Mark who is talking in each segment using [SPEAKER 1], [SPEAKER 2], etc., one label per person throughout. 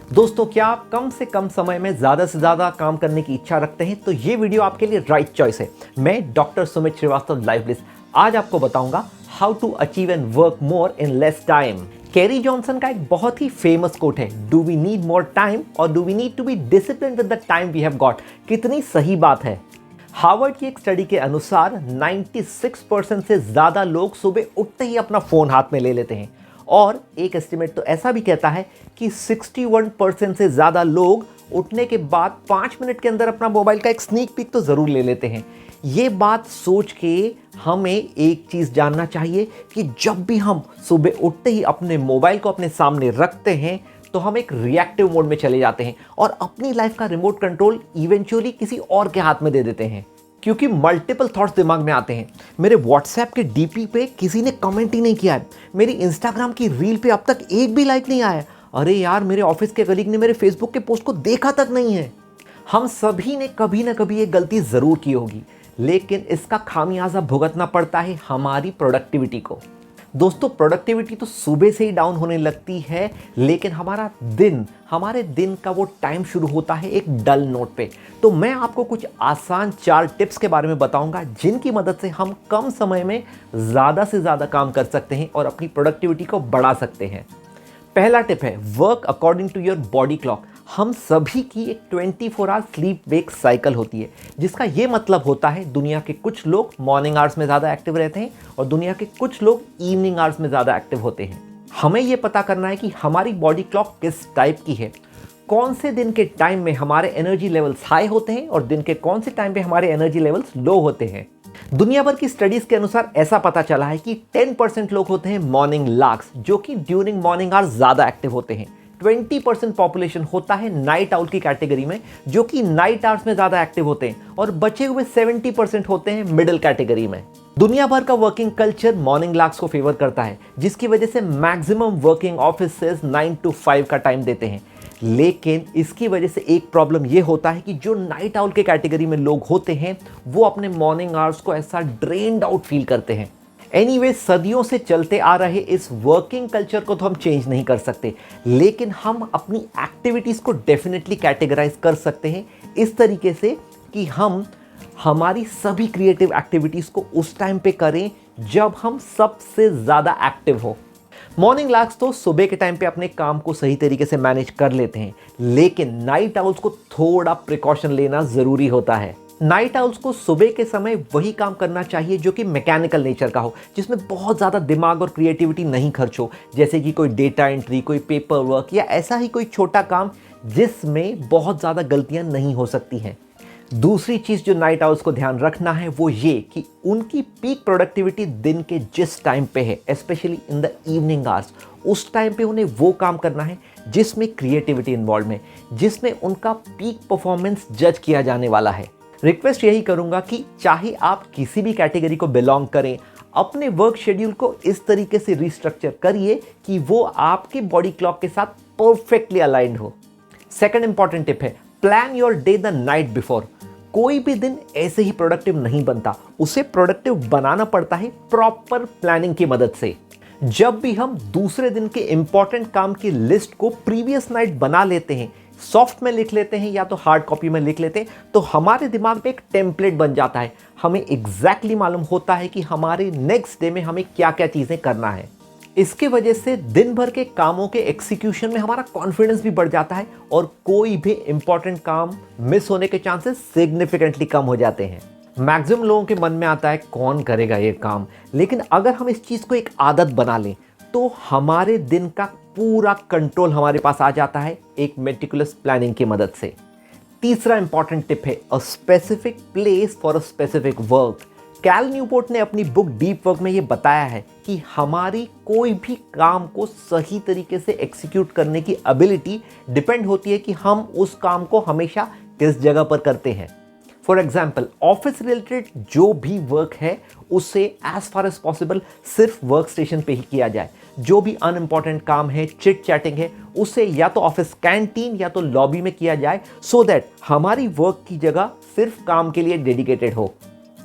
[SPEAKER 1] दोस्तों, क्या आप कम से कम समय में ज़्यादा से ज़्यादा काम करने की इच्छा रखते हैं? तो ये वीडियो आपके लिए राइट चॉइस है। मैं doctor Sumit Srivastava live bliss आज आपको बताऊंगा how to achieve and work more in less time. Kerry Johnson का एक बहुत ही फेमस कोट है, do we need more time और do we need to be disciplined with the time we have got. कितनी सही बात है। हार्वर्ड की एक स्टडी के अनुसार 96% से ज़्यादा लोग सुबह उठते ही अपना फ़ोन हाथ में ले लेते हैं और एक एस्टिमेट तो ऐसा भी कहता है कि 61% से ज़्यादा लोग उठने के बाद 5 मिनट के अंदर अपना मोबाइल का एक स्नीक पीक तो ज़रूर ले लेते हैं। ये बात सोच के हमें एक चीज़ जानना चाहिए कि जब भी हम सुबह उठते ही अपने मोबाइल को अपने सामने रखते हैं तो हम एक रिएक्टिव मोड में चले जाते हैं और अपनी लाइफ का रिमोट कंट्रोल इवेंचुअली किसी और के हाथ में दे देते हैं, क्योंकि मल्टीपल थॉट्स दिमाग में आते हैं। मेरे व्हाट्सएप के डीपी पे किसी ने कमेंट ही नहीं किया है, मेरी इंस्टाग्राम की रील पे अब तक एक भी लाइक नहीं आया, अरे यार मेरे ऑफिस के कलीग ने मेरे फेसबुक के पोस्ट को देखा तक नहीं है। हम सभी ने कभी ना कभी ये गलती ज़रूर की होगी, लेकिन इसका खामियाजा भुगतना पड़ता है हमारी प्रोडक्टिविटी को। दोस्तों, प्रोडक्टिविटी तो सुबह से ही डाउन होने लगती है, लेकिन हमारे दिन का वो टाइम शुरू होता है एक डल नोट पे। तो मैं आपको कुछ आसान 4 टिप्स के बारे में बताऊंगा जिनकी मदद से हम कम समय में ज़्यादा से ज़्यादा काम कर सकते हैं और अपनी प्रोडक्टिविटी को बढ़ा सकते हैं। पहला टिप है work according to your body clock. हम सभी की एक 24 आवर स्लीप वेक साइकिल होती है, जिसका ये मतलब होता है दुनिया के कुछ लोग मॉर्निंग आवर्स में ज़्यादा एक्टिव रहते हैं और दुनिया के कुछ लोग इवनिंग आवर्स में ज़्यादा एक्टिव होते हैं। हमें ये पता करना है कि हमारी बॉडी क्लॉक किस टाइप की है, कौन से दिन के टाइम में हमारे एनर्जी लेवल्स हाई होते हैं और दिन के कौन से टाइम पे हमारे एनर्जी लेवल्स लो होते हैं। दुनिया भर की स्टडीज के अनुसार ऐसा पता चला है कि 10% लोग होते हैं मॉर्निंग लार्क्स, जो कि ड्यूरिंग मॉर्निंग आवर्स ज़्यादा एक्टिव होते हैं। 20% पॉपुलेशन होता है नाइट आउल की कैटेगरी में, जो कि नाइट आवर्स में ज़्यादा एक्टिव होते हैं, और बचे हुए 70% होते हैं मिडिल कैटेगरी में। दुनिया भर का वर्किंग कल्चर मॉर्निंग लार्क्स को फेवर करता है, जिसकी वजह से मैक्सिमम वर्किंग ऑफिसेज 9 to 5 का टाइम देते हैं। लेकिन इसकी वजह से एक प्रॉब्लम ये होता है कि जो नाइट आउल के कैटेगरी में लोग होते हैं वो अपने मॉर्निंग आवर्स को ऐसा ड्रेन्ड आउट फील करते हैं। एनीवे, सदियों से चलते आ रहे इस वर्किंग कल्चर को तो हम चेंज नहीं कर सकते, लेकिन हम अपनी एक्टिविटीज़ को डेफिनेटली कैटेगराइज कर सकते हैं इस तरीके से कि हम हमारी सभी क्रिएटिव एक्टिविटीज़ को उस टाइम पे करें जब हम सबसे ज़्यादा एक्टिव हो। मॉर्निंग लार्क्स तो सुबह के टाइम पे अपने काम को सही तरीके से मैनेज कर लेते हैं, लेकिन नाइट आउल्स को थोड़ा प्रिकॉशन लेना ज़रूरी होता है। नाइट आउल्स को सुबह के समय वही काम करना चाहिए जो कि मैकेनिकल नेचर का हो, जिसमें बहुत ज़्यादा दिमाग और क्रिएटिविटी नहीं खर्च हो, जैसे कि कोई डेटा एंट्री, कोई पेपर वर्क या ऐसा ही कोई छोटा काम जिसमें बहुत ज़्यादा गलतियाँ नहीं हो सकती हैं। दूसरी चीज़ जो नाइट आउल्स को ध्यान रखना है वो ये कि उनकी पीक प्रोडक्टिविटी दिन के जिस टाइम पे है, specially in the evening hours, उस टाइम पे उन्हें वो काम करना है जिसमें क्रिएटिविटी इन्वॉल्व है, जिसमें उनका पीक परफॉर्मेंस जज किया जाने वाला है। रिक्वेस्ट यही करूंगा कि चाहे आप किसी भी कैटेगरी को बिलोंग करें, अपने वर्क शेड्यूल को इस तरीके से रिस्ट्रक्चर करिए कि वो आपके बॉडी क्लॉक के साथ परफेक्टली अलाइंड हो। सेकंड इंपॉर्टेंट टिप है plan your day the night before. कोई भी दिन ऐसे ही प्रोडक्टिव नहीं बनता, उसे प्रोडक्टिव बनाना पड़ता है प्रॉपर प्लानिंग की मदद से। जब भी हम दूसरे दिन के इंपॉर्टेंट काम की लिस्ट को प्रीवियस नाइट बना लेते हैं, सॉफ्ट में लिख लेते हैं या तो हार्ड कॉपी में लिख लेते हैं, तो हमारे दिमाग में एक टेम्पलेट बन जाता है। हमें एग्जैक्टली मालूम होता है कि हमारे नेक्स्ट डे में हमें क्या क्या चीज़ें करना है। इसके वजह से दिन भर के कामों के एग्जीक्यूशन में हमारा कॉन्फिडेंस भी बढ़ जाता है और कोई भी इंपॉर्टेंट काम मिस होने के चांसेस सिग्निफिकेंटली कम हो जाते हैं। मैक्सिमम लोगों के मन में आता है कौन करेगा ये काम, लेकिन अगर हम इस चीज़ को एक आदत बना लें तो हमारे दिन का पूरा कंट्रोल हमारे पास आ जाता है एक मेटिकुलस प्लानिंग की मदद से। तीसरा इंपॉर्टेंट टिप है a specific place for a specific work. Cal Newport ने अपनी बुक डीप वर्क में ये बताया है कि हमारी कोई भी काम को सही तरीके से एग्जीक्यूट करने की एबिलिटी डिपेंड होती है कि हम उस काम को हमेशा किस जगह पर करते हैं। फॉर एग्जाम्पल, ऑफिस रिलेटेड जो भी वर्क है उसे एज फार एज पॉसिबल सिर्फ वर्क स्टेशन पे ही किया जाए। जो भी अनइम्पॉर्टेंट काम है, चिट चैटिंग है, उसे या तो ऑफिस कैंटीन या तो लॉबी में किया जाए, सो दैट हमारी वर्क की जगह सिर्फ काम के लिए डेडिकेटेड हो।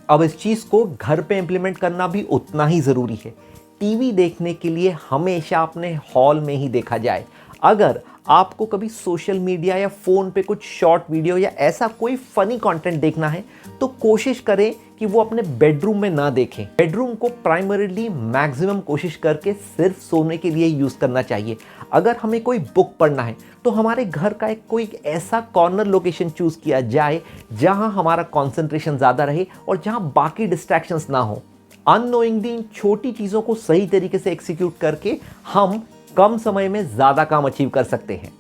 [SPEAKER 1] अब इस चीज़ को घर पे इम्प्लीमेंट करना भी उतना ही ज़रूरी है। टीवी देखने के लिए हमेशा अपने हॉल में ही देखा जाए। अगर आपको कभी सोशल मीडिया या फ़ोन पे कुछ शॉर्ट वीडियो या ऐसा कोई फ़नी कंटेंट देखना है तो कोशिश करें कि वो अपने बेडरूम में ना देखें। बेडरूम को प्राइमरीली मैक्सिमम कोशिश करके सिर्फ सोने के लिए यूज़ करना चाहिए। अगर हमें कोई बुक पढ़ना है तो हमारे घर का कोई ऐसा कॉर्नर लोकेशन चूज़ किया जाए जहां हमारा कंसंट्रेशन ज़्यादा रहे और जहां बाकी डिस्ट्रैक्शंस ना हो। अननोइंगली इन छोटी चीज़ों को सही तरीके से एग्जीक्यूट करके हम कम समय में ज़्यादा काम अचीव कर सकते हैं।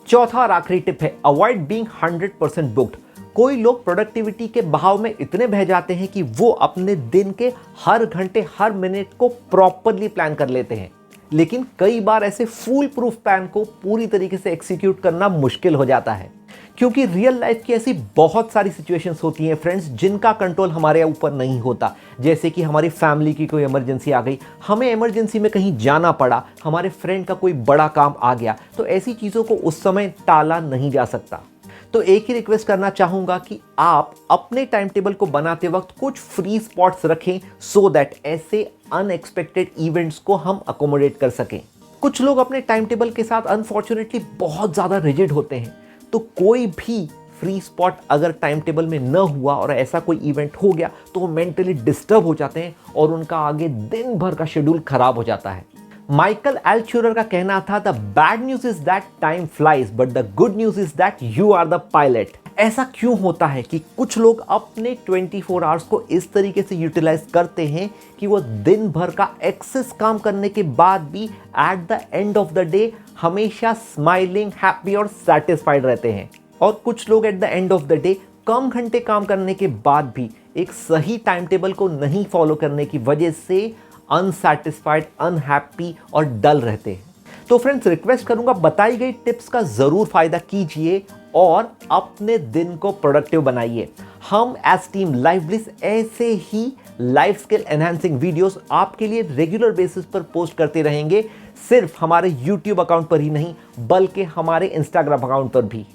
[SPEAKER 1] चौथा और आखिरी टिप है अवॉइड बीइंग 100% बुक्ड। कोई लोग प्रोडक्टिविटी के बहाव में इतने बह जाते हैं कि वो अपने दिन के हर घंटे हर मिनट को प्रॉपरली प्लान कर लेते हैं, लेकिन कई बार ऐसे फूल प्रूफ प्लान को पूरी तरीके से एग्जीक्यूट करना मुश्किल हो जाता है, क्योंकि रियल लाइफ की ऐसी बहुत सारी सिचुएशंस होती हैं फ्रेंड्स जिनका कंट्रोल हमारे ऊपर नहीं होता। जैसे कि हमारी फैमिली की कोई इमरजेंसी आ गई, हमें इमरजेंसी में कहीं जाना पड़ा, हमारे फ्रेंड का कोई बड़ा काम आ गया, तो ऐसी चीज़ों को उस समय टाला नहीं जा सकता। तो एक ही रिक्वेस्ट करना चाहूँगा कि आप अपने टाइम टेबल को बनाते वक्त कुछ फ्री स्पॉट्स रखें सो दैट ऐसे अनएक्सपेक्टेड इवेंट्स को हम अकोमोडेट कर सकें। कुछ लोग अपने टाइम टेबल के साथ अनफॉर्चुनेटली बहुत ज़्यादा रिजिड होते हैं, तो कोई भी फ्री स्पॉट अगर टाइम टेबल में न हुआ और ऐसा कोई इवेंट हो गया तो वो मेंटली डिस्टर्ब हो जाते हैं और उनका आगे दिन भर का शेड्यूल खराब हो जाता है। माइकल एल्चुरर का कहना था the bad news is that time flies but the good news is that you are the pilot. ऐसा क्यों होता है कि कुछ लोग अपने 24 आवर्स को इस तरीके से यूटिलाइज करते हैं कि वो दिन भर का एक्सेस काम करने के बाद भी at the end of the day हमेशा स्माइलिंग, हैप्पी और सेटिस्फाइड रहते हैं, और कुछ लोग at the end of the day कम घंटे काम करने के बाद भी एक सही टाइम टेबल को नहीं फॉलो करने की वजह से अनसैटिस्फाइड, अनहैप्पी और डल रहते हैं। तो फ्रेंड्स, रिक्वेस्ट करूंगा बताई गई टिप्स का जरूर फायदा कीजिए और अपने दिन को प्रोडक्टिव बनाइए। हम एज टीम लाइफ ब्लिस ऐसे ही लाइफ स्किल एनहांसिंग वीडियोस आपके लिए रेगुलर बेसिस पर पोस्ट करते रहेंगे, सिर्फ हमारे YouTube अकाउंट पर ही नहीं बल्कि हमारे Instagram अकाउंट पर भी।